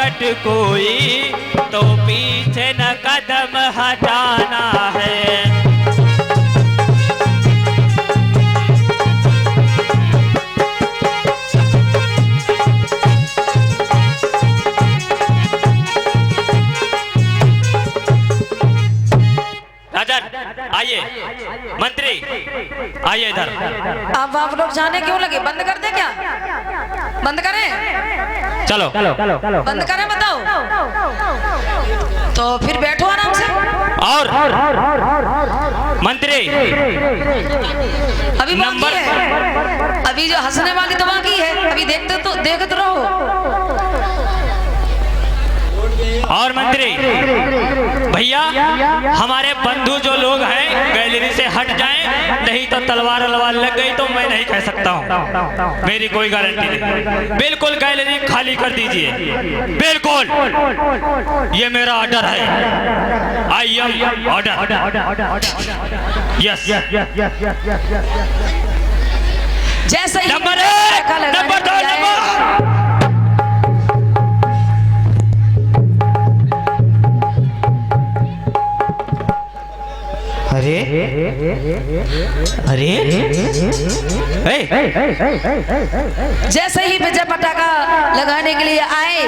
संकट कोई तो पीछे न कदम हटाना है। आइए मंत्री, आइए इधर। अब आप लोग जाने क्यों लगे? बंद कर दे क्या? बंद करें? चलो बंद करें, बताओ। तो फिर बैठो आराम से। और मंत्री अभी नंबर है, अभी जो हंसने वाली तो बाकी है, अभी देखते रहो। और मंत्री भैया, हमारे बंधु जो लोग हैं गैलरी से हट जाएं, नहीं तो तलवार लग गई तो मैं नहीं कह सकता हूं। मेरी कोई गारंटी नहीं। बिल्कुल गैलरी खाली कर दीजिए, बिल्कुल। ये मेरा ऑर्डर है। I am order. यस। जैसे नंबर 1, नंबर 2, नंबर। अरे जैसे ही विजय पटाखा लगाने के लिए आए,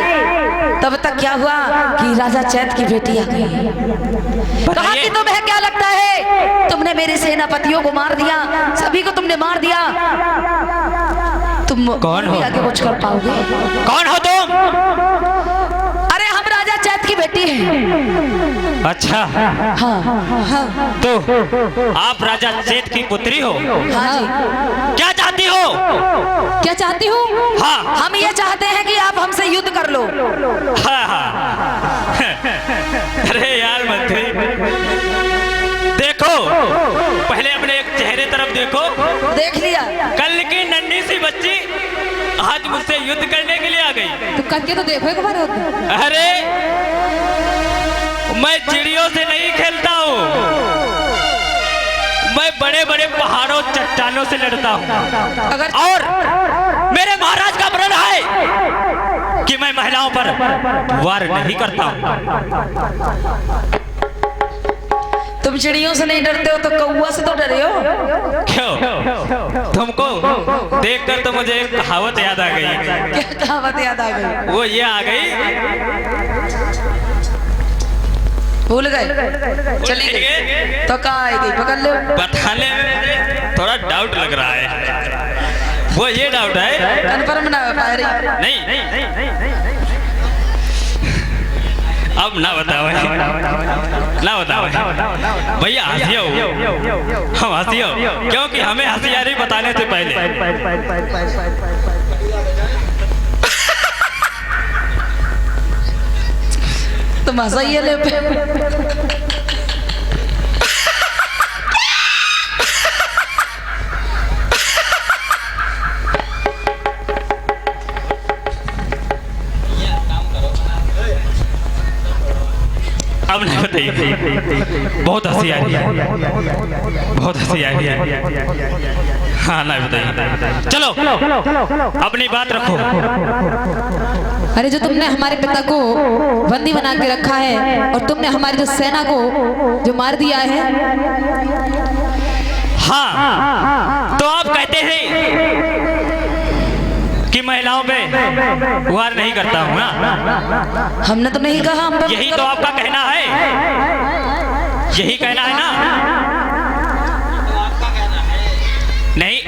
तब तक क्या हुआ कि राजा चैत की बेटी आ गई। कहा कि तुम्हें क्या लगता है, तुमने मेरे सेनापतियों को मार दिया, सभी को तुमने मार दिया, तुम कौन हो? आगे कुछ कर पाओगे? कौन हो तुम? अरे हम राजा चैत की बेटी हैं। अच्छा, हाँ। तो आप राजा चैत की पुत्री हो? हाँ जी। क्या चाहती हो? क्या चाहती हूँ? हाँ। हम ये चाहते हैं कि आप हमसे युद्ध कर लो। हाँ। अरे यार मंत्री, देखो पहले अपने एक चेहरे तरफ देखो। देख लिया। कल की नन्ही सी बच्ची आज मुझसे युद्ध करने के लिए आ गई। तो करके तो देखो एक बार। अरे मैं चिड़ियों से नहीं खेलता हूँ, मैं बड़े बड़े पहाड़ों चट्टानों से लड़ता हूँ। और मेरे महाराज का प्रण है कि मैं महिलाओं पर वार नहीं करता हूँ। तुम चिड़ियों से नहीं डरते हो तो कौवा से तो डरे हो। क्यों? तुमको देखकर तो मुझे एक कहावत याद आ गई। क्या कहावत याद आ गई? वो ये आ गई, भूल गए? चली गई तो कहाँ आएगी? पकड़ लो। बताने में थोड़ा डाउट लग रहा है। वो ये डाउट है, कन्फर्म ना हो पा रही। नहीं अब ना बताओ, ना बताओ भैया, हंसियो, हम हंसियो, क्योंकि हमें हंसियारी बताने से पहले तुम हंसाइए ले। अब नहीं बताइए, बहुत हंसी आ रही है, बहुत हंसी आ रही है। हाँ नहीं बताइए, चलो अपनी बात रखो। अरे जो तुमने हमारे पिता को बंदी बना के रखा है और तुमने हमारी जो सेना को जो मार दिया है। हाँ, तो आप कहते हैं कि महिलाओं पे वार नहीं करता हूँ ना? हमने तो नहीं कहा। हम यही तो आपका कहना है, यही कहना है ना? नहीं,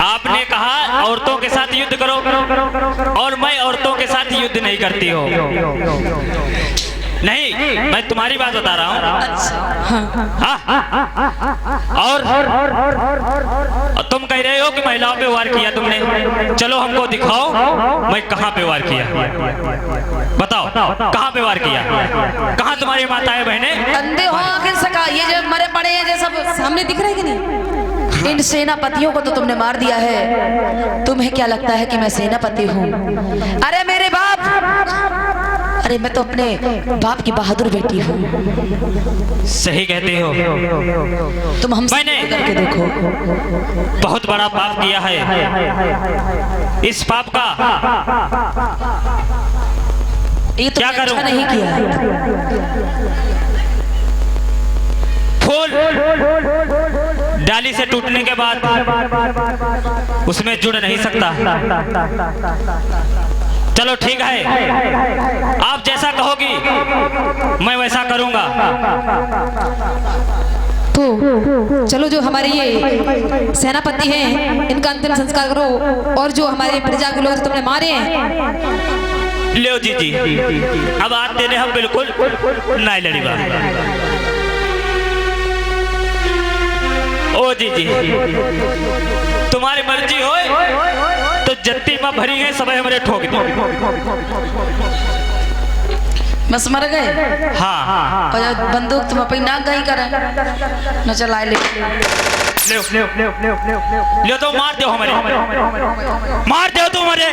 आपने कहा औरतों के साथ युद्ध करो, और मैं औरतों के साथ युद्ध नहीं करती हो। नहीं, मैं तुम्हारी बात बता रहा हूँ। और तुम कह रहे हो कि महिलाओं पे वार किया तुमने। चलो हमको दिखाओ, मैं कहाँ पे वार किया, बताओ कहाँ पे वार किया? कहाँ तुम्हारी माताएं बहनें? अंधे हो आखिर सका, ये जो मरे पड़े हैं जो सब सामने दिख रहे हैं कि नहीं? इन सेनापतियों को तो तुमने मार दिया है। तुम्हें क्या लगता है कि मैं सेनापति हूँ? अरे मेरे बाप, अरे मैं तो अपने बाप की बहादुर बेटी हूँ। सही कहते हो। तुम हमसे करके देखो। बहुत बड़ा पाप किया है। इस पाप का ये तो क्या करूं? अच्छा नहीं किया। फूल डाली से टूटने के बाद उसमें जुड़ नहीं सकता। चलो ठीक है, आप जैसा कहोगी मैं वैसा करूंगा। तो चलो, जो हमारे ये सेनापति हैं इनका अंतिम संस्कार करो, और जो हमारे प्रजा के लोग तुमने मारे हैं। लो जी जी, अब आज देने हम बिल्कुल नहीं लड़ीबा। ओ जी जी, तुम्हारी मर्जी हो तो जत्ती में भरी है सब हमारे ठोक दो। बस मर गए। हाँ, और जब बंदूक तुम अपनी नाक गई करे न चलाए ले ले तो मार दो हमारे, मार दो तुम्हारे,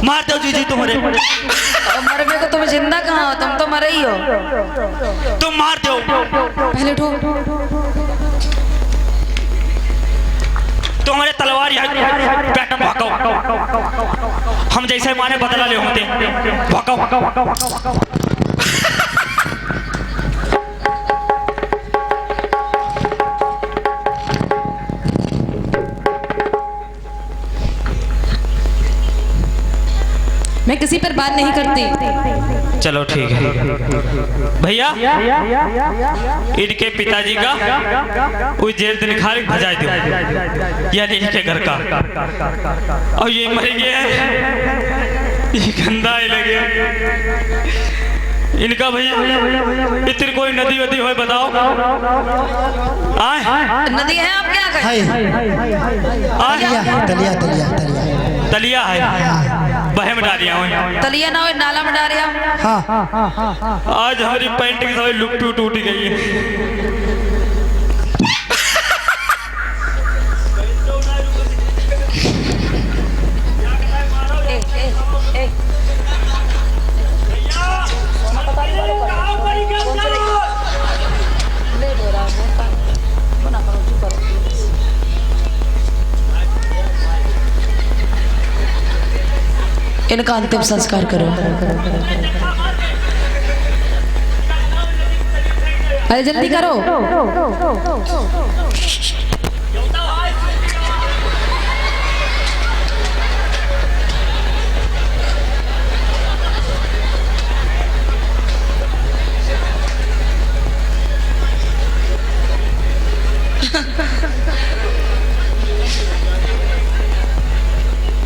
मार दो जी जी तुम्हारे। मर गए तो तुम जिंदा कहाँ हो? तुम तो मरे ही हो। तुम मार दो पहले उठो। तो हमारे तलवार यहाँ पैटर्न भागो, हम जैसे माने बदला ले होते भागो। मैं किसी पर बात नहीं करती। चलो ठीक है भैया, इनके पिताजी का उस जेल से निकाल भजा दो, यानी इनके घर का। और ये मर गया, ये गंदा ही लगे इनका। भैया इतनी कोई नदी वदी हो बताओ। आए नदी है आप क्या करें? तलिया तलिया तलिया है, बहे में डालिया हुई। तलिया ना हो नाला में डालिया। आज हमारी पैंट की सभी लुक टूट गई है। इनका अंतिम संस्कार करो। अरे जल्दी करो।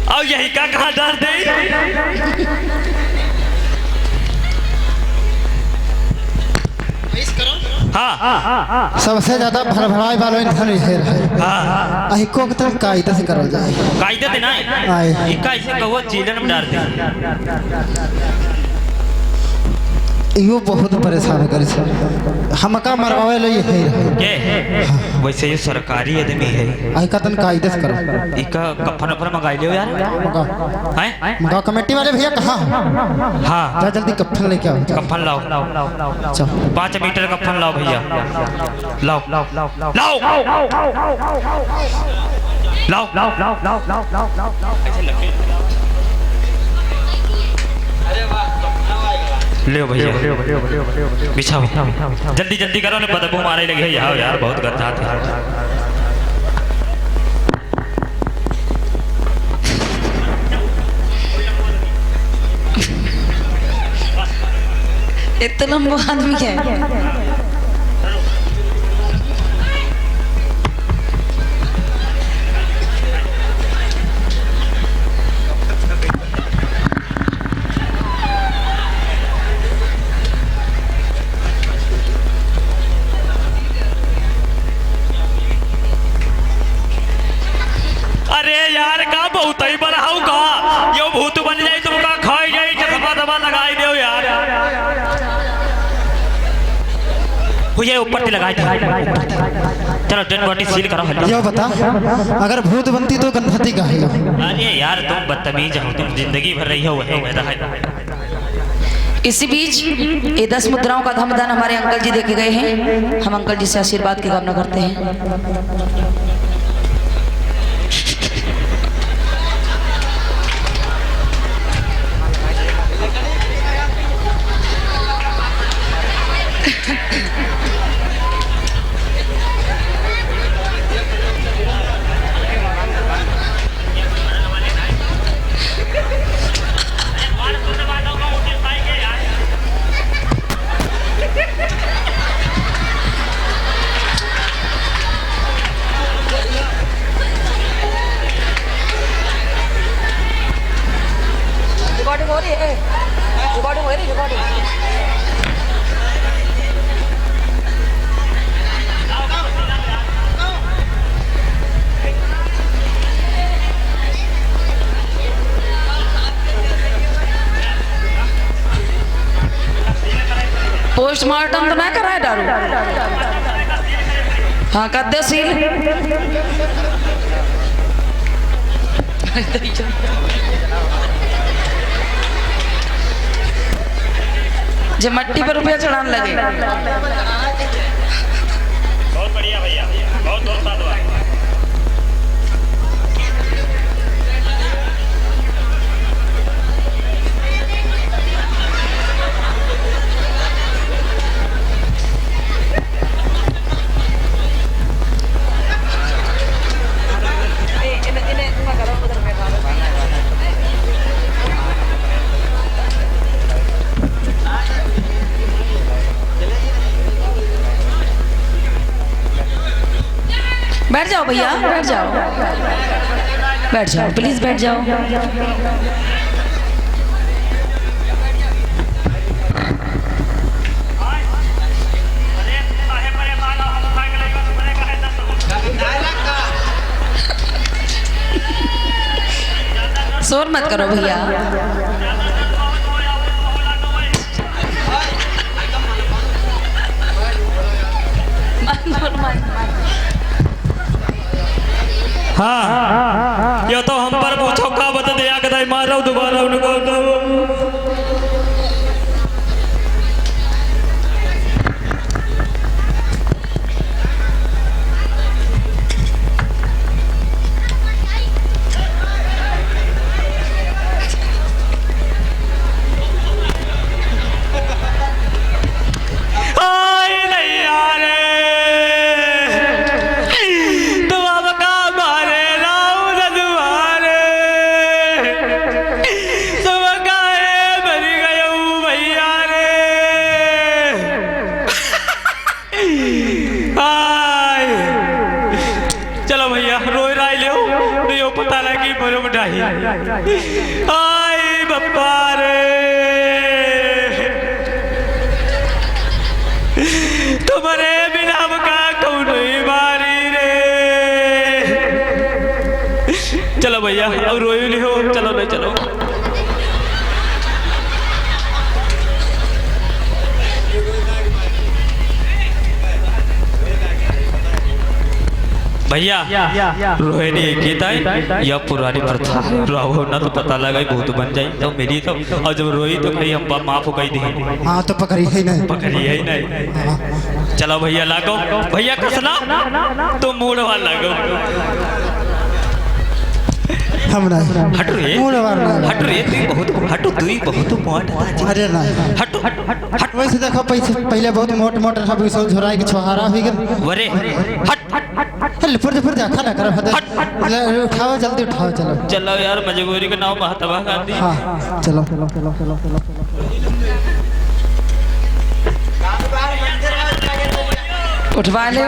और यही का कहा डाल दे। हाँ, सबसे ज्यादा भरभराई वालों इंसान है। हाँ, अहिको तो कायदे से करल जाए। कायदे देना आए। है, इनका इसे कहो चीलन में डाल दे। यो बहुत परेशान करे से हमका मरवावे ले है। के वैसे ये सरकारी आदमी है। आई का तन कायदे से करो। इका कफन पर मंगाई लियो यार। हैं? मगा कमेटी वाले भैया कहाँ? हाँ, जा जल्दी कफन लेके आओ। कफन लाओ। चल 5 मीटर कफन लाओ भैया। लाओ लाओ लाओ लाओ लाओ लाओ लाओ लाओ। ले भैया, बिछाओ जल्दी जल्दी करो ने, बदबू मारे लगे यार बहुत गंदा था। इतना लंबा आदमी है। अरे यार का बहुत ही बड़ा हूँ का, यो भूत बन जाए तुमका खाई जाए, चकमा दबा लगाई दो यार। ये ऊपर से लगाई दो। चलो डेड बॉडी सील करो। यो बता, अगर भूत बनती तो गणपति का है। अरे यार तुम बदतमीज हो, तुम जिंदगी भर रही हो इसी बीच ये 10 मुद्राओं का धमदान हमारे अंकल जी देके गए हैं। हम अंकल जी से आशीर्वाद की कामना करते हैं। रिकॉर्डिंग हो रही है, रिकॉर्डिंग हो रही है, रिकॉर्डिंग। पोस्टमार्टम तो ना कराए डारू। हाँ कर दे सील। जो मट्टी पर रुपया चढ़ाने लगे। बहुत बढ़िया भैया, बहुत बहुत साधुवाद। बैठ जाओ भैया, बैठ जाओ, बैठ जाओ, प्लीज बैठ जाओ। शोर मत करो भैया। हाँ, ये तो हम पर पूछो का बता दिया कदाई मारो दोबारा उनको। पता लगी बरो मिठाई आई बप्पा रे तुम्हारे बिना का कौन मारी रे। चलो भैया अब रोई नहीं हो, चलो नहीं चलो। भैया रोहिणी गीता यह पुरानी प्रथा रहो ना तो पता लगा बहुत बन जाए तो मेरी तो, और जब रोई तो कहीं हम माफ हो गई थी। हाँ तो पकड़ी है नहीं, पकड़ी है नहीं। चलो भैया लागो, भैया कसना तो मूड वाला लागो। हम नहीं हट रे, मूड वाला हट रे तू बहुत हट, तू ही बहुत मोट। अरे नहीं हट हट हट। वैसे देखो पहले बहुत मोट मोट था, अभी सब झोराई के छोहारा हो गया। अरे हट हट चल फुर जा खड़ा कर, उठाओ जल्दी उठाओ। चलो चलो यार, मजबूरी के नाम महात्मा गांधी। हाँ चलो चलो चलो चलो चलो उठवा ले।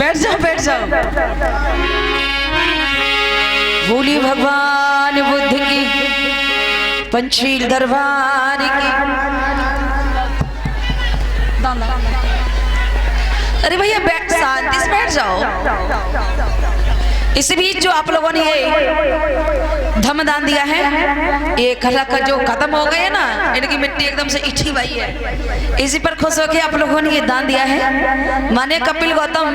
बैठ जाओ बैठ जाओ। बोली भगवान बुद्ध की, पंचशील दरबार की। अरे भैया बैठ, शांति से बैठ जाओ। इस बीच जो आप लोगों ने ये धमदान दिया है, ये खला का जो खत्म हो गए ना, इनकी मिट्टी एकदम से इठी हुई है, इसी पर खुश होकर आप लोगों ने ये दान दिया है। माने कपिल गौतम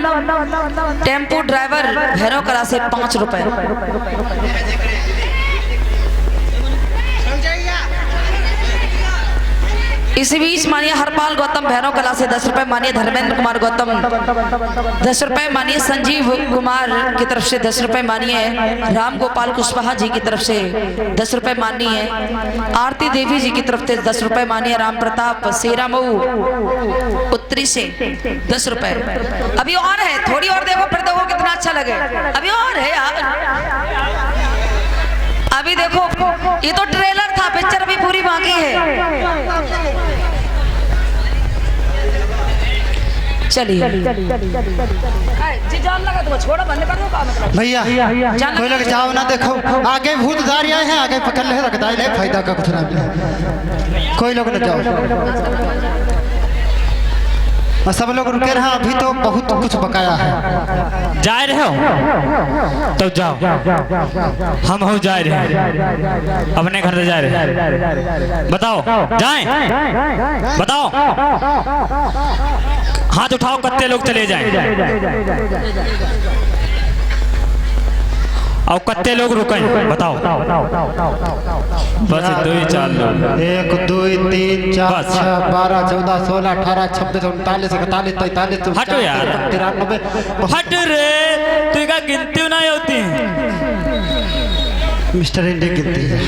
टेम्पो ड्राइवर भैरव कला से 5 रुपए। इसी बीच मानिए हरपाल गौतम भैरव कला से 10 रुपए, मानिए धर्मेंद्र कुमार गौतम 10 रुपए, मानिए संजीव कुमार की तरफ से 10 रुपए, मानिए राम गोपाल कुशवाहा जी की तरफ से 10 रुपए, मानिए आरती देवी जी की तरफ से 10 रुपए, मानिए राम प्रताप सेरा मऊ उत्तरी से 10 रुपए। अभी और है, थोड़ी और देखो फिर देखो कितना अच्छा लगे। अभी और है यार, अभी देखो, ये तो ट्रेलर था, पिक्चर अभी पूरी बाकी है। चलिए जी, जान लगा तो छोड़ो, बंद कर दो काम। भैया कोई लोग जाओ ना, देखो आगे भूत धारिया है, आगे पकड़ ले रखता है, फायदा का कुछ ना। कोई लोग ना जाओ, सब लोग रुके रहा, अभी तो बहुत कुछ बकाया है। जा रहे हो तो जाओ, हम हो जा रहे हैं, अपने घर से जा रहे हैं। बताओ जाएं, बताओ, हाथ उठाओ, कितने लोग चले जाएं और कितने लोग रुकें, बताओ। बस 2 4 लोग, 1 2 3 4 6 12 14 16 18 26 29 31 43 हटो यार, 93 हट रे, तू क्या गिनती नहीं होती? मिस्टर इंडिया गिनती है।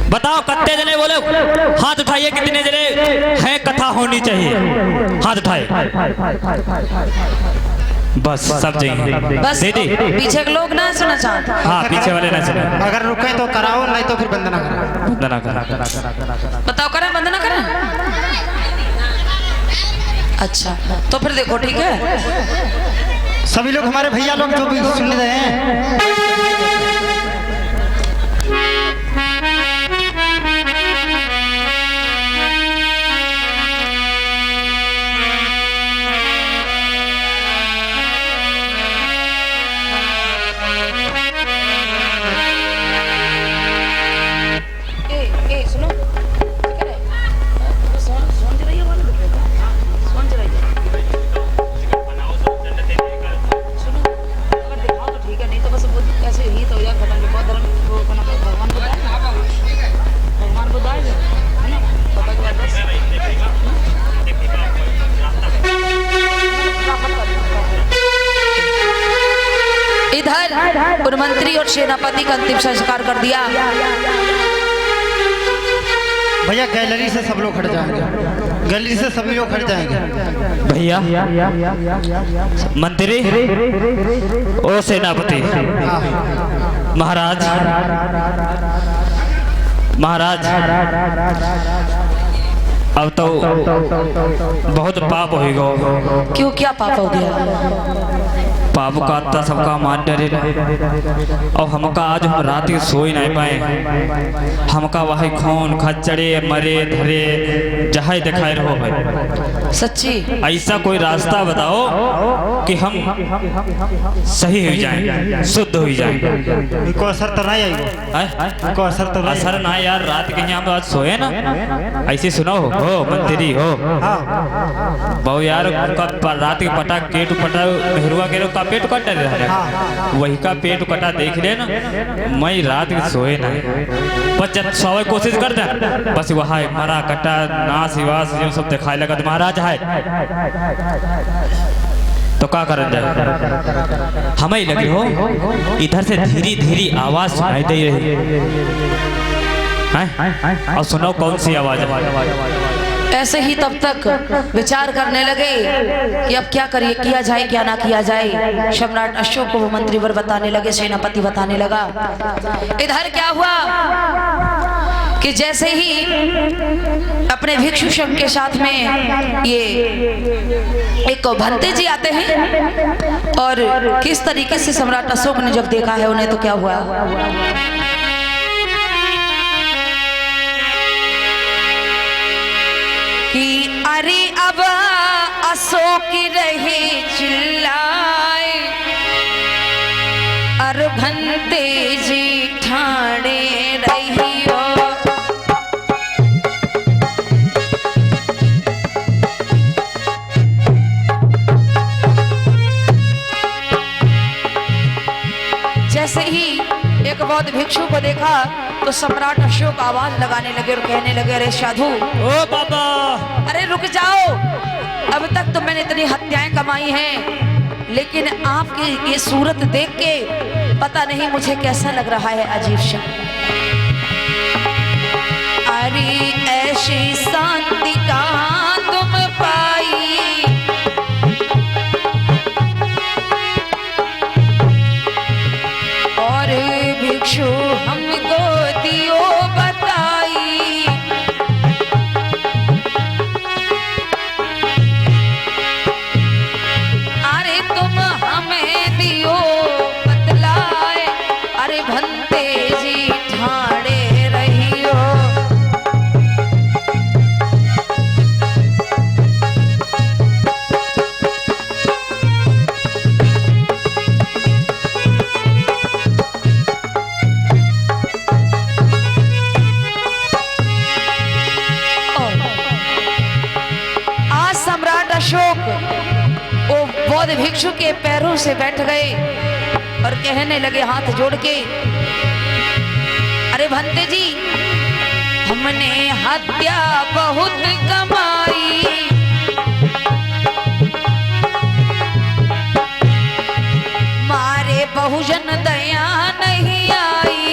बताओ कितने जने बोले, हाथ उठाइए, कितने जने हैं, कथा होनी चाहिए, हाथ उठाए। बस सब जाएंगे, बस दीदी पीछे के लोग ना सुना चाहते। हाँ, पीछे वाले ना सुने। अगर रुके तो कराओ, नहीं तो फिर बंद ना करो। वंदना करा, बताओ करें बंद ना करें? अच्छा तो फिर देखो, ठीक है। सभी लोग हमारे भैया लोग जो भी सुन रहे हैं, उन मंत्री और सेनापति का अंतिम संस्कार कर दिया। भैया गैलरी से सब लोग हट जाएंगे, गैलरी से सभी लोग हट जाएंगे। भैया मंत्री ओ सेनापति महाराज, महाराज अब तो बहुत पाप हो गो। क्यों, क्या पाप हो गया? पाप का आता सबका मान डरे, और हमका आज हम रात के सोई नहीं पाए, हमका वही खून खच्चड़े मरे धरे जहाँ दिखाई रहो भाई। सच्ची ऐसा कोई रास्ता बताओ कि हम सही हो जाएं, शुद्ध हो जाएं। इनको असर तो नहीं आएगा, इनको असर तो असर ना यार, रात के यहाँ आज सोए ना, ऐसे सुनो हो मंत्री हो बहु यार, रात के पटा केट पटा मेहरुआ के का पेट कट रहा, वही का पेट कटा देख ले ना, मैं रात के सोए ना, बस जब सोए कोशिश कर दे, बस वहाँ मरा कटा नाश वास जो सब दिखाई लगा तो महाराज है तो क्या कर जाए, हमें ही लगी हो। इधर से धीरे धीरे आवाज सुनाई दे रही है, और सुनो कौन सी आवाज है? ऐसे ही तब तक विचार करने लगे कि अब क्या करिए, किया जाए क्या ना किया जाए। सम्राट अशोक को वो मंत्रीवर बताने लगे, सेनापति बताने लगा। इधर क्या हुआ कि जैसे ही अपने भिक्षु संघ के साथ में ये एक भंते जी आते हैं और किस तरीके से सम्राट अशोक ने जब देखा है उन्हें, तो क्या हुआ कि अरे अब अशोक रहे चिल्लाए और भंते जी ठाणे रहियो। जैसे ही एक बौद्ध भिक्षु को देखा तो सम्राट अशोक आवाज लगाने लगे और कहने लगे, अरे साधु, ओ बाबा, अरे रुक जाओ, अब तक तो मैंने इतनी हत्याएं कमाई हैं, लेकिन आपकी ये सूरत देख के पता नहीं मुझे कैसा लग रहा है, अजीब सा। अरे ऐसी शांति कहाँ तुम पाई, और भिक्षु हमको दियो बताई। अरे तुम हमें दियो बतलाए, अरे भंते जी ठाणे रहियो। अशोक वो बौद्ध भिक्षु के पैरों से बैठ गए और कहने लगे हाथ जोड़ के, अरे भंते जी, हमने हत्या बहुत कमाई, मारे बहुजन दया नहीं आई।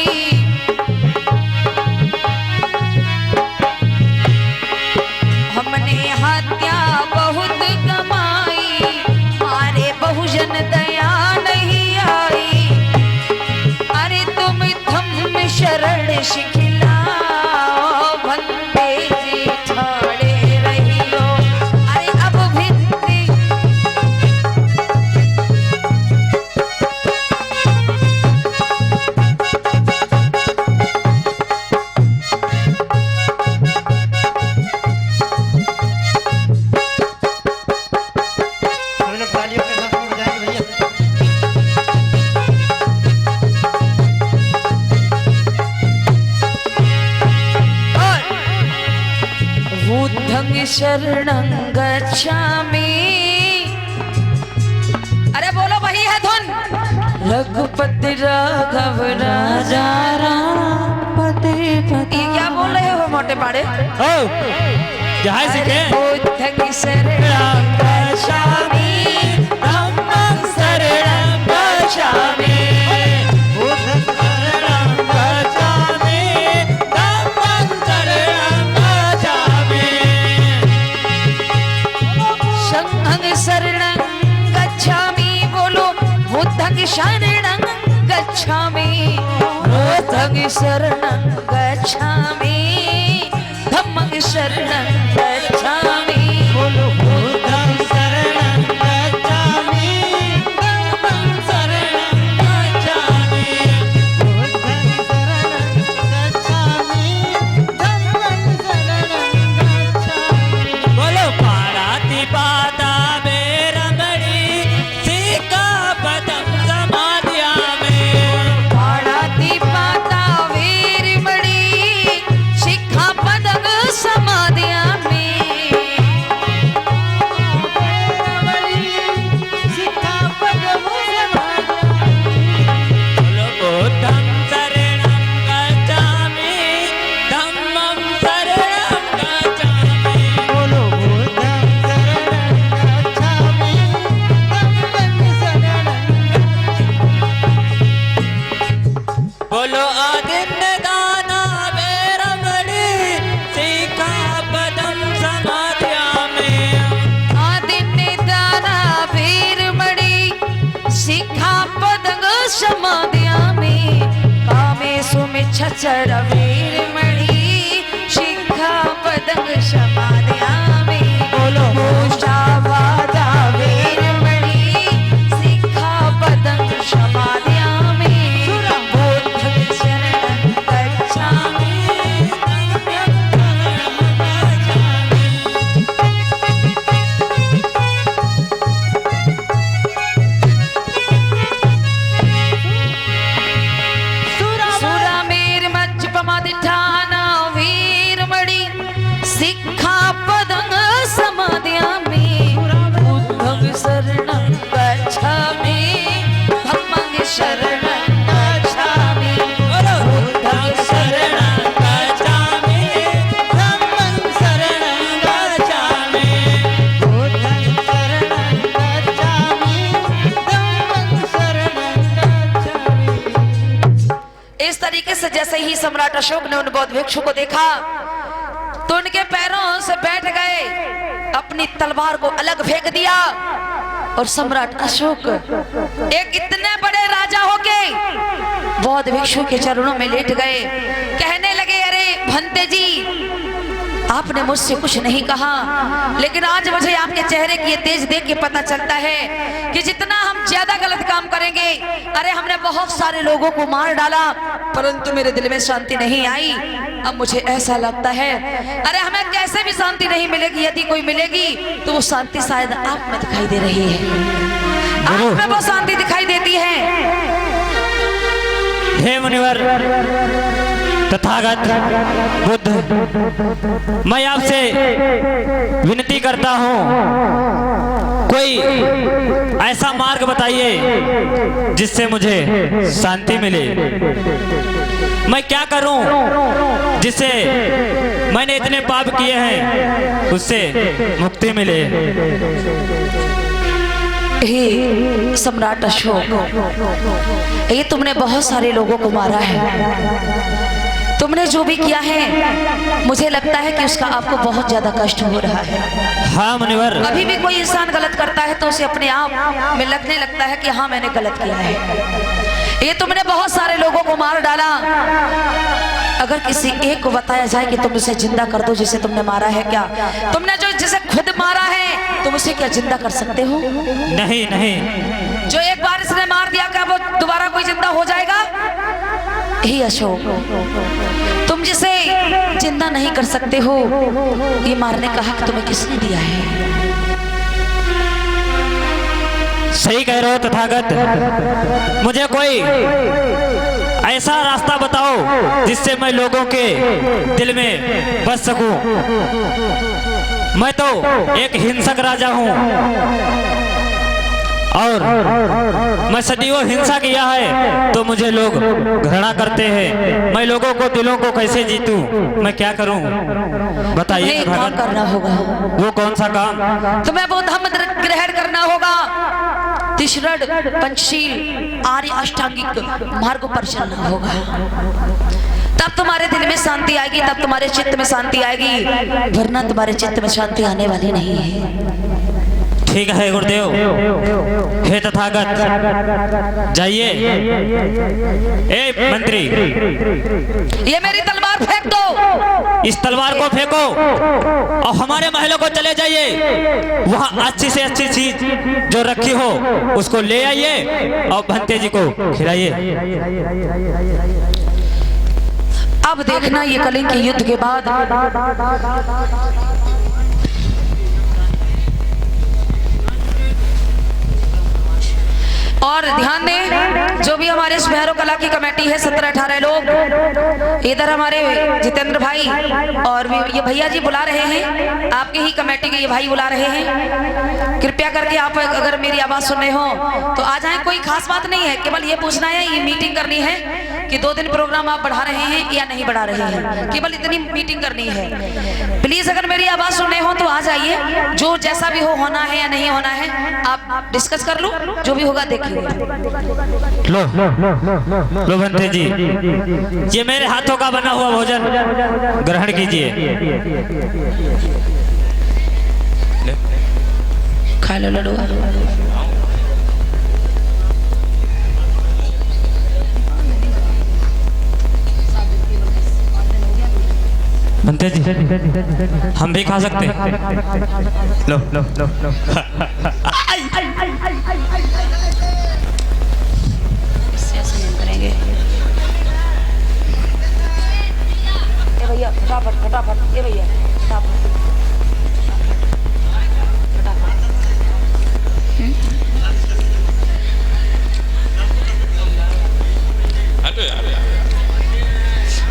हमने हत्या बहुत कमाई, मारे बहुजन दया नहीं आई। अरे तुम धम्म शरण सिखलाओ, भंते जी ठाणे रहियो। अरे अब भिंती शरणं गच्छामि। अरे बोलो, वही है धुन। रघुपति राघव राजा राम पते पते। ये क्या बोल रहे हो मोटे पाड़े? जहाँ सीखे बुद्ध की शरणं गच्छामि, धम्मं शरणं गच्छामि, शरणं गच्छामि। बोलो, बुद्धं शरणं गच्छामि, बुद्धं शरणं गच्छामि, धम्मं शरणं गच्छामि। बोलो, बुद्धं शरणं गच्छामि, धम्मं शरणं गच्छामि, बुद्धं शरणं गच्छामि, धम्मं शरणं गच्छामि। बोलो, पाराती पाता समाधिया आचर वीर मणि शिखा पदम समादयामि बोलो मुष्टावादा वीर मणि शिखा पदम समादयामि बुद्धं शरणं गच्छामि। सिक्खापदं समादयामि बुद्धं शरणं गच्छामि धम्मं शरणं गच्छामि बुद्धं शरणं गच्छामि धम्मं शरणं गच्छामि बुद्धं शरणं गच्छामि धम्मं शरणं गच्छामि। इस तरीके से जैसे ही सम्राट अशोक ने उन बौद्ध भिक्षु को देखा तो उनके पैरों से बैठ गए, अपनी तलवार को अलग फेंक दिया और सम्राट अशोक एक इतने बड़े राजा होके बौद्ध भिक्षु के चरणों में लेट गए। कहने लगे, अरे भंते जी, आपने मुझसे कुछ नहीं कहा, लेकिन आज मुझे आपके चेहरे की ये तेज देख के पता चलता है कि जितना हम ज्यादा गलत काम करेंगे, अरे हमने बहुत सारे लोगों को मार डाला परंतु मेरे दिल में शांति नहीं आई। अब मुझे ऐसा लगता है, अरे हमें कैसे भी शांति नहीं मिलेगी, यदि कोई मिलेगी तो वो शांति शायद आप में दिखाई दे रही है, आप में वो शांति दिखाई देती है। हे मुनिवर तथागत बुद्ध, मैं आपसे विनती करता हूँ, कोई ऐसा मार्ग बताइए जिससे मुझे शांति मिले। मैं क्या करूं जिससे मैंने इतने पाप किए हैं उससे मुक्ति मिले। हे सम्राट अशोक, ये तुमने बहुत सारे लोगों को मारा है, तुमने जो भी किया है मुझे लगता है कि उसका आपको बहुत ज्यादा कष्ट हो रहा है। हाँ मुनिवर। अभी भी कोई इंसान गलत करता है तो उसे अपने आप में लगने लगता है कि हाँ मैंने गलत किया है। ये तुमने बहुत सारे लोगों को मार डाला, अगर किसी एक को बताया जाए कि तुम उसे जिंदा कर दो जिसे तुमने मारा है, क्या तुमने जो जिसे खुद मारा है तुम उसे क्या जिंदा कर सकते हो? नहीं नहीं। जो एक बार इसने मार दिया क्या वो दोबारा कोई जिंदा हो जाएगा? हे अशोक, तुम जिसे जिंदा नहीं कर सकते हो, ये मारने का हक तुम्हें किसने दिया है? सही कह रहे हो तथागत, मुझे कोई ऐसा रास्ता बताओ जिससे मैं लोगों के दिल में बस सकूं। मैं तो एक हिंसक राजा हूं और मैं सदियों हिंसा किया है तो मुझे लोग घृणा करते हैं। मैं लोगों को दिलों को कैसे जीतूं? मैं क्या करूं बताइए। काम करना होगा। वो कौन सा काम? तुम्हें वो धर्म ग्रहण करना होगा, तिश्रण पंचशील आर्य अष्टांगिक मार्ग पर चलना होगा, तब तुम्हारे दिल में शांति आएगी, तब तुम्हारे चित्त में शांति आएगी, वरना तुम्हारे चित्त में शांति आने वाली नहीं है। ठीक है गुरुदेव। हे तथागत, जाइए। ए मंत्री, ये मेरी तलवार फेंक दो। इस तलवार को फेंको और हमारे महलों को चले जाइए। वहाँ अच्छी से अच्छी चीज जो रखी हो उसको ले आइए और भंते जी को खिलाइए। अब देखना ये कलिंग के युद्ध के बाद और ध्यान दें, जो भी हमारे स्मैरो कला की कमेटी है 17-18 लोग, इधर हमारे जितेंद्र भाई और ये भैया जी बुला रहे हैं, आपके ही कमेटी के ये भाई बुला रहे हैं। कृपया करके आप अगर मेरी आवाज सुन रहे हो तो आ जाएं। कोई खास बात नहीं है, केवल ये पूछना है, ये मीटिंग करनी है कि 2 दिन प्रोग्राम आप बढ़ा रहे हैं या नहीं बढ़ा रहे हैं, केवल इतनी मीटिंग करनी है। प्लीज अगर मेरी आवाज सुन रहे हो तो आ जाइए, जो जैसा भी हो, होना है या नहीं होना है आप डिस्कस कर लो, जो भी होगा देख लो भंते जी, ये मेरे हाथों का बना हुआ भोजन ग्रहण कीजिए। खा लो लड्डू। बनते जी हम भी खा सकते हैं। लो लो लो लो। इससे ऐसे नहीं करेंगे। ये भैया फटाफट फटाफट, ये भैया फटाफट फटाफट।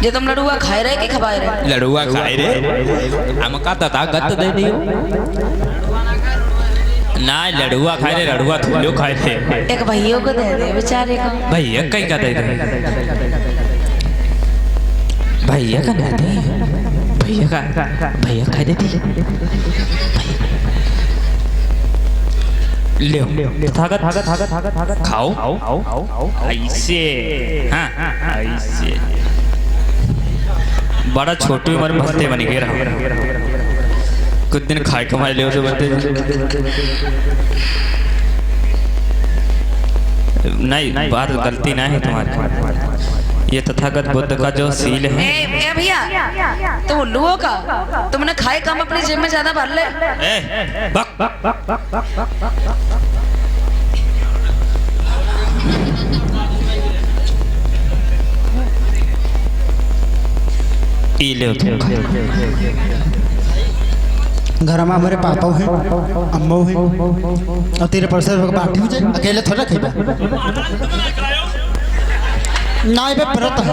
ये तुम लड़ुआ खाए रहे कि खवाए रहे? लड़ुआ खाए रे हमका तथागत दे दियो ना लड़ुआ खाए रे लड़ुआ थोड़ो खाए थे। एक भैया को दे दे बेचारे को। भैया कहीं का दे दे भैया का ना दे भैया खाए देती ले थागत थागत थागत थागत थागत खाओ ऐसे हाँ ऐसे बड़ा छोटी उम्र में भत्ते बन गए कुछ दिन खाए कमाए ले उसे बनते नहीं बात गलती ना है तुम्हारी। ये तथागत बुद्ध का जो सील है। ए भैया तुम उल्लुओं का, तुमने खाए कम अपनी जेब में ज्यादा भर ले। घर में हमारे पापा हैं, अम्मा हैं और तेरे पर से बाटी हो जाए, अकेले थोड़ा खेबा ना बे परत है।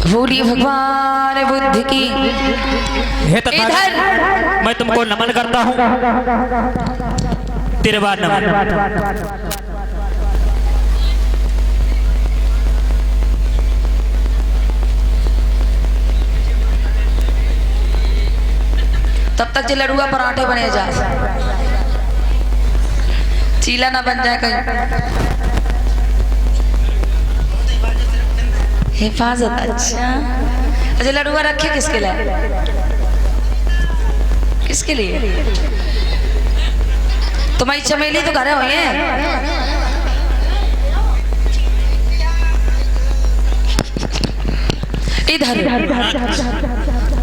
बोलिए भगवान बुद्ध की। हे तथागत मैं तुमको नमन करता हूँ, तेरे बाद नमन। तब तक जो लड़ुआ पराठे बने जा, चीला ना बन जाए कहीं। हिफाजत अच्छा। अच्छा लड़ुआ रखे किसके लिए? किसके लिए? तुम्हारी चमेली तो घरे हुई है। इधर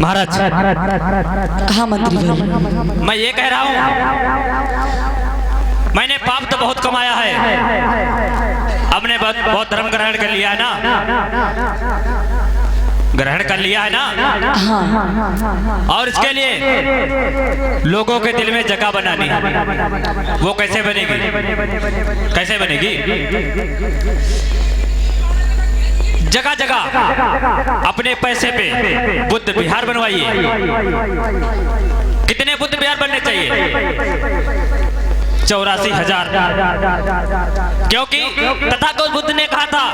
महाराज। हाँ मंत्री भाई, मैं ये कह रहा हूँ मैंने पाप तो बहुत कमाया है, हमने बहुत धर्म ग्रहण कर लिया है ना, ग्रहण कर लिया है ना। हाँ। और इसके लिए लोगों के दिल में जगह बनानी है। वो कैसे बनेगी? कैसे बनेगी? जगह जगह अपने पैसे पे बुद्ध विहार बनवाइए। कितने बुद्ध विहार बनने चाहिए? 84,000। क्योंकि तथागत बुद्ध ने कहा था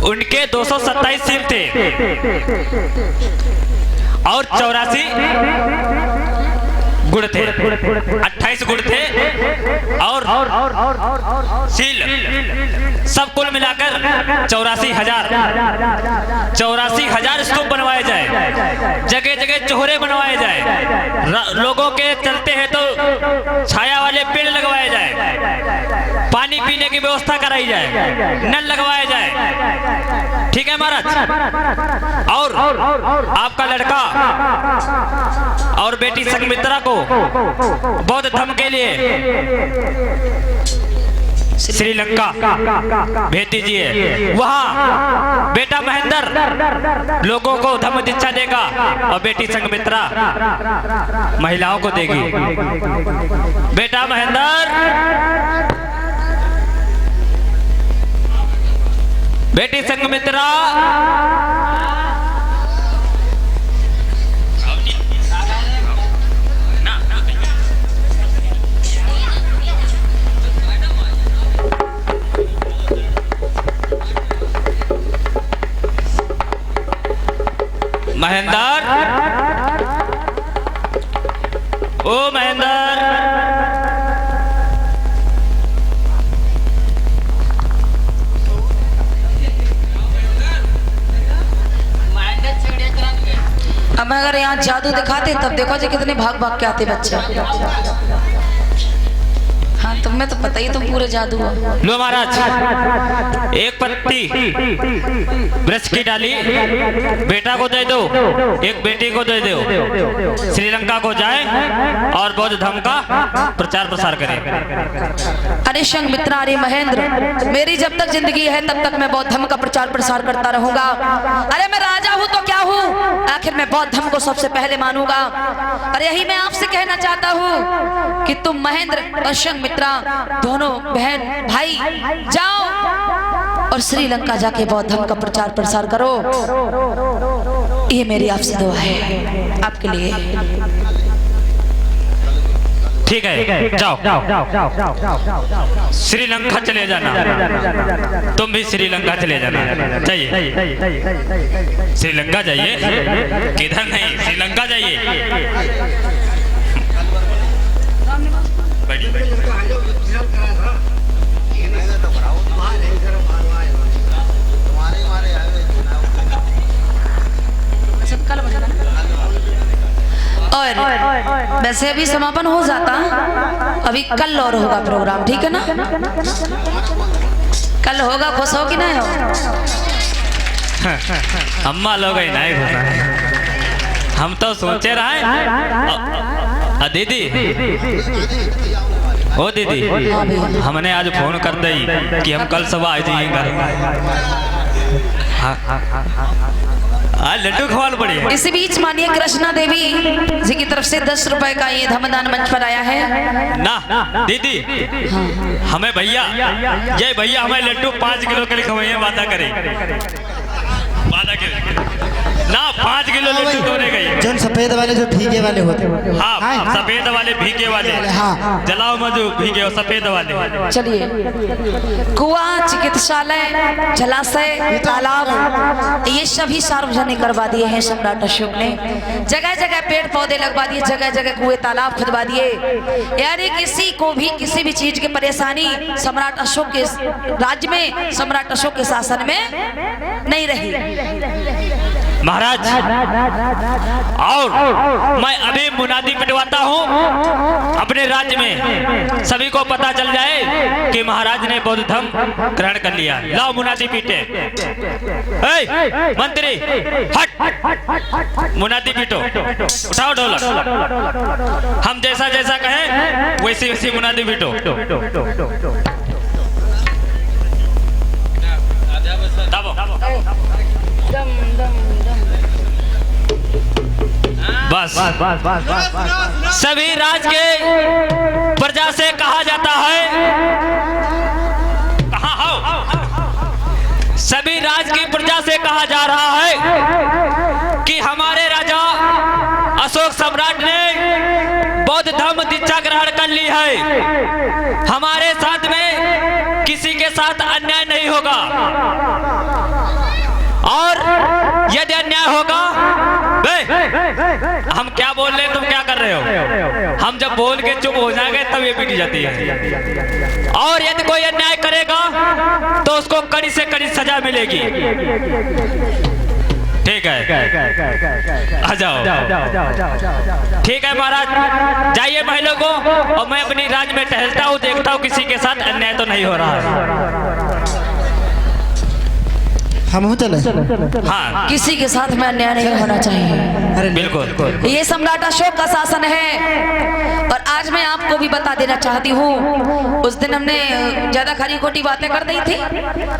उनके 227 सिर थे और 84 गुण थे, 28 गुण थे और सील सब कुल मिलाकर 84,000। 84,000 स्तूप बनवाए जाए, जगह जगह चोहरे बनवाए जाए, लोगों के चलते हैं तो छाया वाले पेड़ लगवाए जाए, पानी पीने की व्यवस्था कराई जाए, नल लगवाए जाए। ठीक है महाराज। और आपका लड़का और बेटी संगमित्रा को बौद्ध धर्म के लिए श्रीलंका भेज दीजिए। वहाँ बेटा महेंद्र लोगों को धर्म दीक्षा देगा और बेटी संगमित्रा महिलाओं को देगी। बेटा महेंद्र, बेटी संगमित्रा, महेंद्र, ओ महेंद्र, अब अगर यहाँ जादू दिखाते तब देखो जी कितने भाग भाग के आते बच्चे। हाँ तुम्हें तो पता ही, तुम पूरे जादू हो। लो महाराज, एक पत्ती वृक्ष की डाली बेटा को दे दो, एक बेटी को दे दो, श्रीलंका को जाए और बौद्ध धर्म का प्रचार प्रसार करें। अरे संघमित्रा, अरे महेंद्र, मेरी जब तक जिंदगी है तब तक मैं बौद्ध धर्म का प्रचार प्रसार करता रहूंगा। अरे मैं राजा हूँ तो क्या हूँ, आखिर मैं बौद्ध धर्म को सबसे पहले मानूंगा। और यही मैं आपसे कहना चाहता हूँ कि तुम महेंद्र और संघमित्रा दोनों बहन भाई जाओ और श्रीलंका जाके बौद्ध धर्म का प्रचार प्रसार करो। ये मेरी आपसे दुआ है आपके लिए। ठीक है, जाओ श्रीलंका चले जाना, तुम भी श्रीलंका चले जाना। चाहिए श्रीलंका जाइए, किधर नहीं, श्रीलंका जाइए। और वैसे अभी समापन हो जाता, अभी कल और होगा प्रोग्राम, ठीक है ना? कल होगा, खुश हो कि नहीं हो? अम्मा लोग ही नहीं खुश, हम तो सोचे रहे। दीदी, ओ दीदी, हमने आज फोन कर दी कि हम कल सुबह आ जाएंगे। लड्डू खवाल पड़ी। इसी बीच माननीय कृष्णा देवी जी की तरफ से 10 रुपए का ये धर्मदान मंच पर आया है ना। दीदी, हमें भैया, ये भैया हमें लड्डू 5 किलो के लिए खवाइए, वादा करें, वादा करें ना। 5 किलो लड्डू तोड़े गई, जो सफेद वाले जो भीगे वाले होते हैं। हाँ, सफेद वाले भीगे वाले, हाँ, जलाओ मजू भीगे और सफेद वाले। चलिए, कुआं, चिकित्सालय, जलाशय, तालाब, ये सभी सार्वजनिक करवा दिए हैं सम्राट अशोक ने। जगह जगह पेड़ पौधे लगवा दिए, जगह जगह कुएं तालाब खुदवा दिए। यानी किसी को भी किसी भी चीज की परेशानी सम्राट अशोक के राज्य में, सम्राट अशोक के शासन में नहीं रही। महाराज, और मैं अभी मुनादी पिटवाता हूँ अपने राज्य में, सभी को पता चल जाए कि महाराज ने बौद्ध धर्म ग्रहण कर लिया। लाओ मुनादी पीटे। मंत्री हट, मुनादी पीटो, उठाओ ढोलक। हम जैसा जैसा कहें वैसी वैसी मुनादी पीटो। बस सभी राज के प्रजा से कहा जाता है, कहाँ हो? सभी राज की प्रजा से कहा जा रहा है कि हमारे राजा अशोक सम्राट ने बौद्ध धर्म दीक्षा ग्रहण कर ली है। हमारे साथ में किसी के साथ अन्याय नहीं होगा, और यदि अन्याय होगा, हम क्या बोल रहे हैं, तुम क्या कर रहे हो? हम जब बोल के चुप हो जाएंगे तब ये पीटी जाती है। और यदि कोई अन्याय करेगा तो उसको कड़ी से कड़ी सजा मिलेगी। ठीक है, आ जाओ। ठीक है महाराज, जाइए महलों को, और मैं अपनी राज में टहलता हूँ, देखता हूँ किसी के साथ अन्याय तो नहीं हो रहा है। हम चले। हाँ, किसी के साथ में अन्याय नहीं होना चाहिए। बिल्कुल। ये सम्राट अशोक का शासन है। और आज मैं आपको भी बता देना चाहती हूँ, उस दिन हमने ज्यादा खरी खोटी बातें कर दी थी।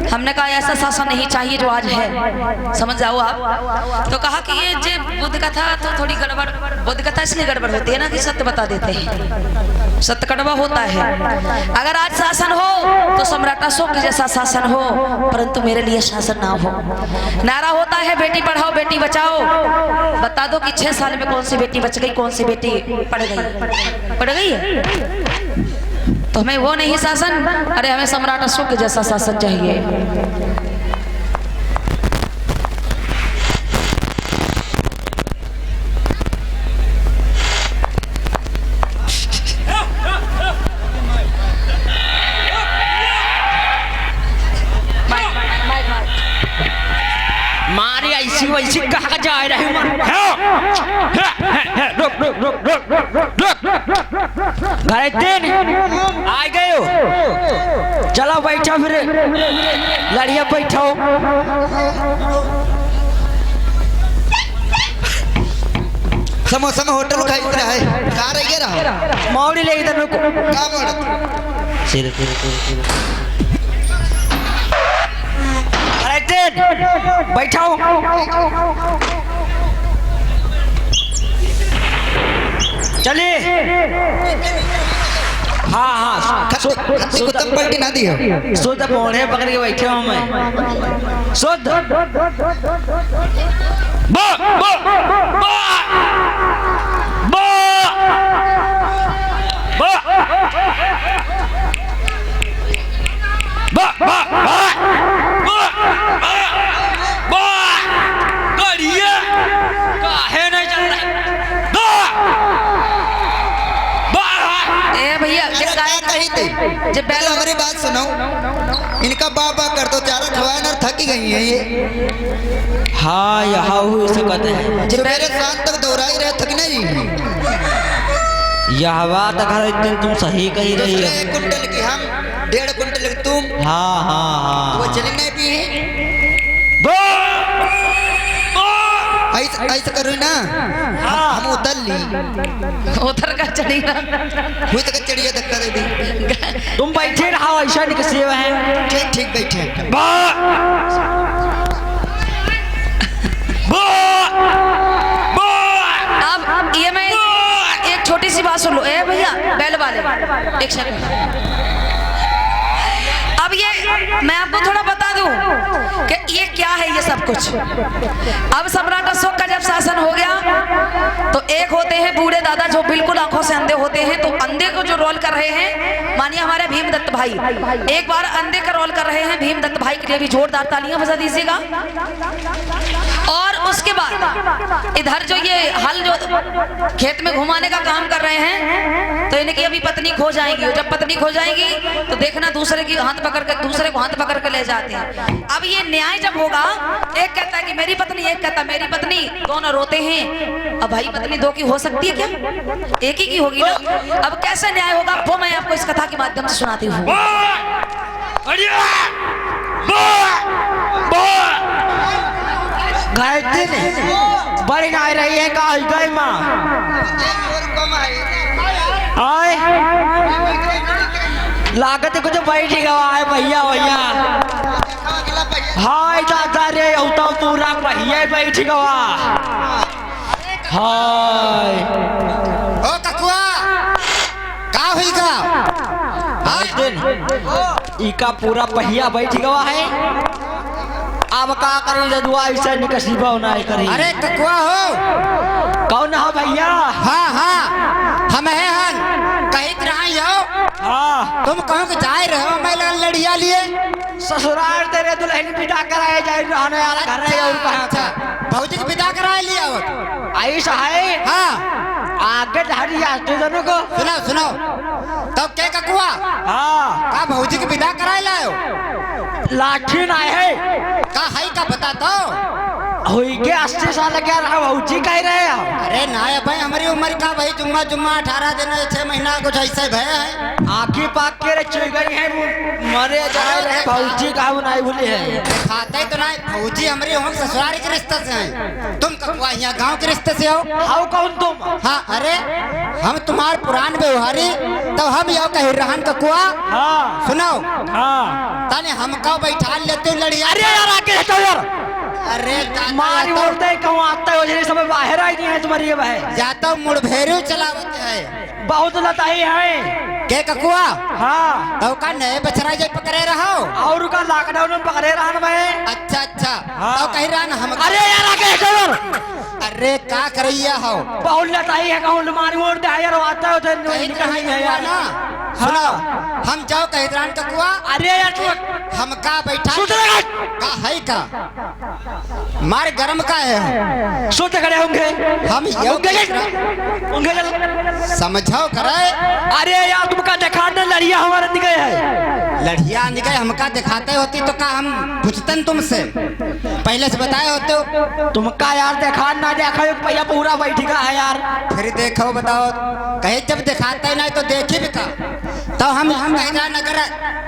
हमने कहा ऐसा शासन नहीं चाहिए जो आज है, समझ जाओ आप। तो कहा कि ये जो बुद्ध कथा तो थोड़ी गड़बड़, बुद्ध कथा इसलिए गड़बड़ होती है ना कि सत्य बता देते हैं, सत्य कड़वा होता है। अगर आज शासन हो तो सम्राट अशोक जैसा शासन हो, परंतु मेरे लिए शासन ना हो। नारा होता है बेटी पढ़ाओ बेटी बचाओ। बता दो कि 6 साल में कौन सी बेटी बच गई, कौन सी बेटी पढ़ गई है? तो हमें वो नहीं शासन, अरे हमें सम्राट अशोक जैसा शासन चाहिए। मारे ऐसी वैसी कहा जा रहे घरेतीन आ गए हो, चलो बैठो फिर लड़िया बैठो। समोसा में होटल खाई रहा है, कहाँ रह गया रहा मौड़ी ले इधर रुको। क्या बोल सिर घरेतीन बैठो। चलिए। हाँ खत्ती कुत्तम पलटी ना दियो। शुद्ध पोड़े पकड़ के बैठे हूँ मैं। शुद्ध काहे नहीं चल रही? ए भैया जब गाय कही थी जब बैल हमारी बात सुनो, इनका बाबा कर दो, चारा खवाए ना थकी गई है ये। हाँ यहाँ हुई सकत है। सवेरे शाम तक दौड़ाई रहे, थक नहीं। यह बात अगर तुम सही कही रही है। 1 कुंटल की हम, 1.5 कुंटल की तुम। हाँ हाँ हाँ। वो चली नहीं पी ऐसा करो ना, हम उतर ली उधर का चढ़ी ना। हुई तक चिड़िया धक्का दे दी। तुम बैठे रहो, ऐसा नहीं किसी है। ठीक ठीक बैठे। अब ये मैं एक छोटी सी बात सुन लो। ए भैया बैल वाले एक सेकंड। अब ये मैं आपको थोड़ा बता दूं कि ये क्या है ये सब कुछ। अब सम्राट अशोक का जब शासन हो गया तो एक होते हैं बूढ़े दादा जो बिल्कुल आंखों से अंधे होते हैं। तो अंधे को जो रोल कर रहे हैं मानिए हमारे भीमदत्त भाई, एक बार अंधे का रोल कर रहे हैं। भीमदत्त भाई के लिए भी जोरदार तालियां बजा दीजिएगा। और उसके बाद इधर जो ये हल जो खेत में घुमाने का काम कर रहे हैं तो इनकी अभी पत्नी खो जाएगी। जब पत्नी खो जाएगी तो देखना दूसरे की हाथ पकड़ कर, दूसरे को हाथ पकड़ कर ले जाते हैं। अब ये न्याय जब होगा, एक कहता है कि मेरी पत्नी, एक कहता है मेरी पत्नी, दोनों रोते हैं। अब भाई पत्नी दो की हो सकती है क्या? एक ही की होगी ना। अब कैसे न्याय होगा वो मैं आपको इस कथा के माध्यम से सुनाती हूँ। बड़ी ना रही है का गई माँ आए लागत कुछ बैठी गवा है भैया भैया। हाय दादा रे उता पूरा भैया बैठी गवा। हाय ओ ककुआ का हुई का? इका पूरा पहिया बैठ गवा है। अब का करें जदुआ ऐसा निकसीबा होना है करें। अरे ककुआ हो? कौन है भैया? हाँ हाँ हम है हन कहीं तरह हो। हाँ तुम कहो कि जाए रहे हो मैं लड़िया लिए ससुराल तेरे दुल्हन पिता कराए जाए रहने वाला घर है और कहाँ अच्छा भौजी के पिता कराए लिया हो? ऐसा है। हाँ आगे धारी आते दोनों को सुनो सुनो तब क्या ककुआ हाँ का भौजी के पिता कराए लाओ? लाठी ना है का है का बता दो। हुई के 80 साल क्या रहा भौजी कह रहे हैं। अरे ना भाई हमारी उम्र का भाई जुम्मा जुम्मा 18 दिन 6 महीना कुछ ऐसे भय है। आँखें पाक के चुई गई है मरे जा रहे भौजी का बनाई बोली है। खाते तो ना भौजी हमारी हम ससुराल के रिश्ते से हैं। तुम ककुआ यहाँ गांव के रिश्ते से हो? हाउ कौन तुम? हाँ अरे हम तुम्हारे पुरान व्यवहारी तब हम यो कह रहन ककुआ। हाँ सुनो हाँ ताने हमको बैठा लेते लड़िया। अरे यार आके हटो यार। अरे मारी बोलते कहूँ आता है वजह सब बाहर आई नहीं है तुम्हारी ये बहन। जाता मुड़भेरू चलावत है बहुत लताई है के ककुआ। हाँ तो का नए बछड़ा जो पकड़े रहो और का लॉकडाउन में पकड़े रहा मैं। अच्छा अच्छा हाँ। तो कह रहा हम अरे यार आके हटो यार। अरे का करैया हो? बहुत लताई है कहूँ मारी बोलते है यार आता है कहीं नहीं है यार ना। सुनो हम जाओ कह रहा ककुआ। अरे यार तू हम का बैठा सुधरेगा का है का मारे गरम का है सोते खड़े होंगे हम होंगे समझाओ करे। अरे यार तुमका दिखाने लड़िया हमारे निकले है। लड़िया निकले हमका दिखाते होती तो का हम पूछतन तुमसे पहले से बताए होते हो। तुमका यार देखा ना देखा भैया पूरा बैठेगा है यार। फिर देखो बताओ कहे जब दिखाते नहीं तो देखे भी का तो हम नगर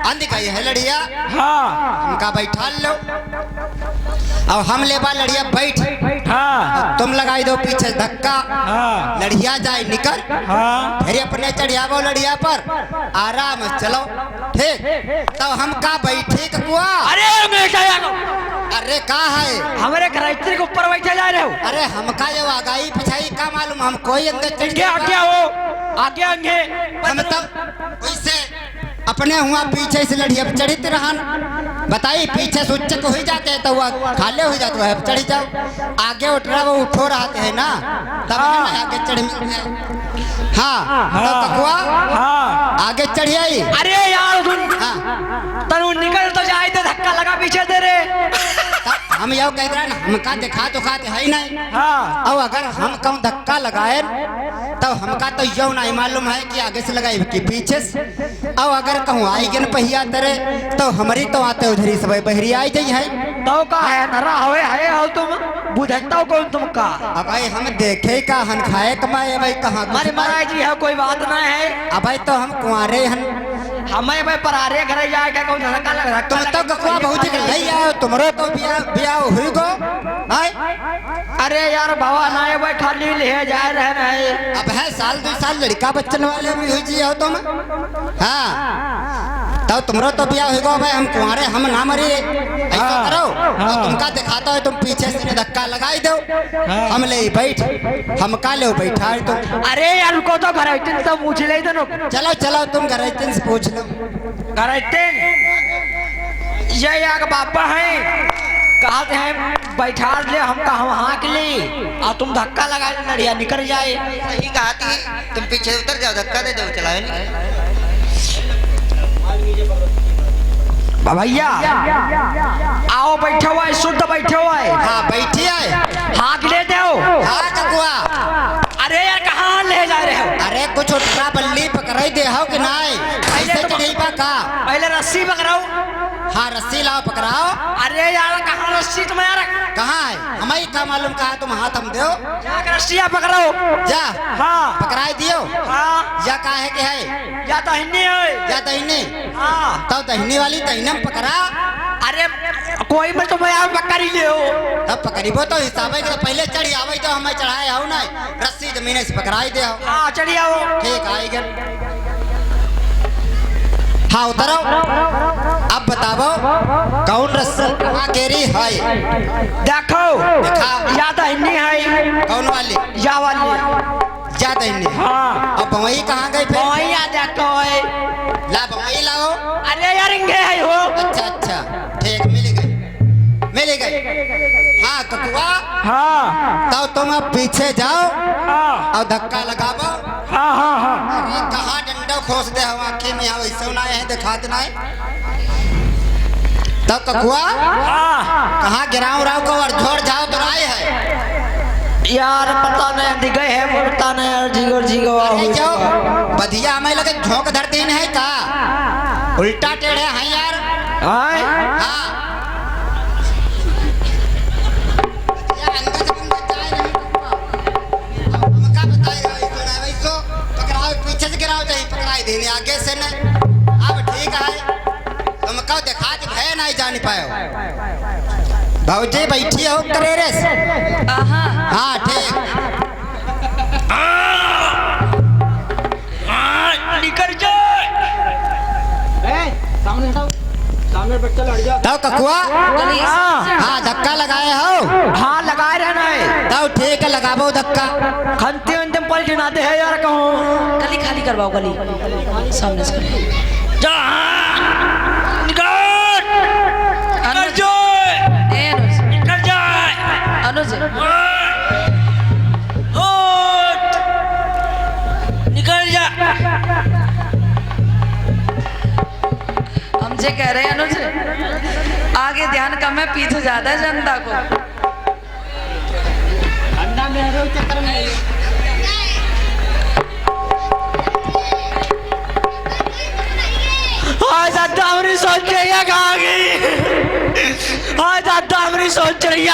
अंध गई है लड़िया। हाँ हमका बैठा लो और हम ले बा लड़िया बैठ। हाँ तुम लगाई दो पीछे धक्का। हाँ लड़िया जाए निकल। हाँ फिर अपने चढ़ियावो लड़िया पर आराम से चलो ठीक। तो हम का बैठे कुआ। अरे मैं क्या अरे का है हमारे घर के ऊपर बैठे जा रहे हो। अरे हमका जो आगाई पिछाई का मालूम हम कोई अंदर चढ़ इनके आगे हो आगे आगे हम तब वैसे अपने हुआ पीछे से लड़िया चढ़ित रहन बताई पीछे से उच्चक हो जाते हैं तो वह खाले हो जाते है चढ़ी जाओ आगे उठ रहा वो उठो रहते है ना तब आगे चढ़ मिल गए। हाँ तो ककुआ हाँ आगे चढ़ी आई। अरे यार हाँ तनु निकल तो जाए तो धक्का लगा पीछे दे रे। हम यो कह रहे हैं हमका दिखा तो खाते है ही नहीं। हाँ और अगर हम कहूँ धक्का लगाए तो हमका तो यो नहीं मालूम है कि आगे से लगाए कि पीछे से। और अगर कहूँ आई गन पहिया तरे तो हमारी तो आते उधरी सब बहरी आई जाई है। तो का है नरा हवे है हो तुम बुझता कौन तुमका। अब भाई हम देखे का हन खाए कमाए भाई कहाँ हमारे महाराज जी है कोई बात ना है। अब भाई तो हम कुंवारे हन हमें भाई परारे घर जाए क्या कौन धक्का लगा तुम तो ककुआ बहुत नहीं आयो तुमरो तो बिया हुई गो भाई। अरे यार भवा ना है भाई खाली ले जा रहे नहीं। अब है साल 2 साल लड़का बच्चन वाले भी हुई जी हो तुम। हाँ तो तुमरो तो बिया हुई गो भाई हम कुंवारे हम ना मरी ऐसा करो और तुमका दिखाता है तुम पीछे से धक्का लगाई दो हम ले बैठ हम का ले बैठा तुम। अरे यार उनको तो घर तो पूछ ले तो चलो चलो तुम घर से पूछ लो। घर ये यार बापा है कहते हैं बैठा ले हम वहाँ के लिए और तुम धक्का लगा लड़िया निकल जाए। सही कहा थी तुम पीछे उतर जाओ धक्का दे दो चलाए नहीं। भैया आओ बैठे हुआ है शुद्ध बैठे हुआ है। हाँ बैठी है हाथ ले दो। हाँ ककुआ अरे यार कहाँ ले जा रहे हो। अरे कुछ उठा बल्ली पकड़ाई दे हो कि नहीं ऐसे चढ़ीबा का पहले रस्सी पकड़ाओ। हाँ रस्सी लाओ पकड़ाओ। अरे यार कहाँ रस्सी तुम यार कहाँ है हमें का मालूम कहा तुम हाथ हम दो जाकर रस्सियाँ पकड़ो जा। हाँ पकड़ाई दियो। हाँ या का है कि है या तो हिन्दी है या दहीने हाँ तब दहीने वाली दहीने में पकड़ा। अरे कोई में तुम यार पकड़ी ले हो तब पकड़ीबो तो हिसाब है कि पहले चढ़ी आवे तो हमें चढ़ाए हो ना रस्सी जमीन से पकड़ाई दे हो। हाँ चढ़ी आओ। ठीक आई गल। हाँ उतरो अब बताओ कौन रस्सी कहाँ गेरी है। देखो देखा या तो हिन्दी है कौन वाली या वाली जा दहीने। हाँ अब वही कहाँ गई फिर वही आ देखो है। ला वही लाओ। अरे यार इंगे है हो। अच्छा अच्छा ठीक मिल गई। हाँ ककुआ हाँ तो तुम अब पीछे जाओ हाँ और धक्का लगाओ। हाँ हाँ हाँ अरे कहाँ डंडा खोस दे हम आँखें में यहाँ वैसे ना है दिखा देना है। तब ककुआ हाँ कहाँ गिराओ राव को और झोर जाओ तो राय है यार पता नहीं दिखे है पता नहीं यार जीगो जीगो अरे जाओ बधिया हमें लगे झोंक धरते है का उल्टा टेढ़े हैं यार। हाँ हाँ यार अंदर से तुम जाए नहीं ककुआ हम का बताए हो वैसो पकड़ाओ पीछे से गिराओ चाहिए पकड़ाई देने आगे से नहीं। अब ठीक है तुम कहो दिखा के भय नहीं जान पाए भौजी बैठी हो करेरे से। हाँ ठीक निकल जाए तो ककुआ हाँ हाँ धक्का लगाए हो। हाँ लगाए रहना है तो ठीक है लगाबो धक्का। खंते अंतिम पलटी ना दे है यार कहूँ गली खाली करवाओ गली सामने से जा निकल निकल जो ए अनुज निकल जाए अनुज उठ निकल जा। हम जे कह रहे हैं अनुज आगे ध्यान कम है पीछे ज्यादा है जनता को। मेरे चक्कर में हाय दादा हमारी सोच रही कहाँ गई? हाय दादा हमारी सोच रही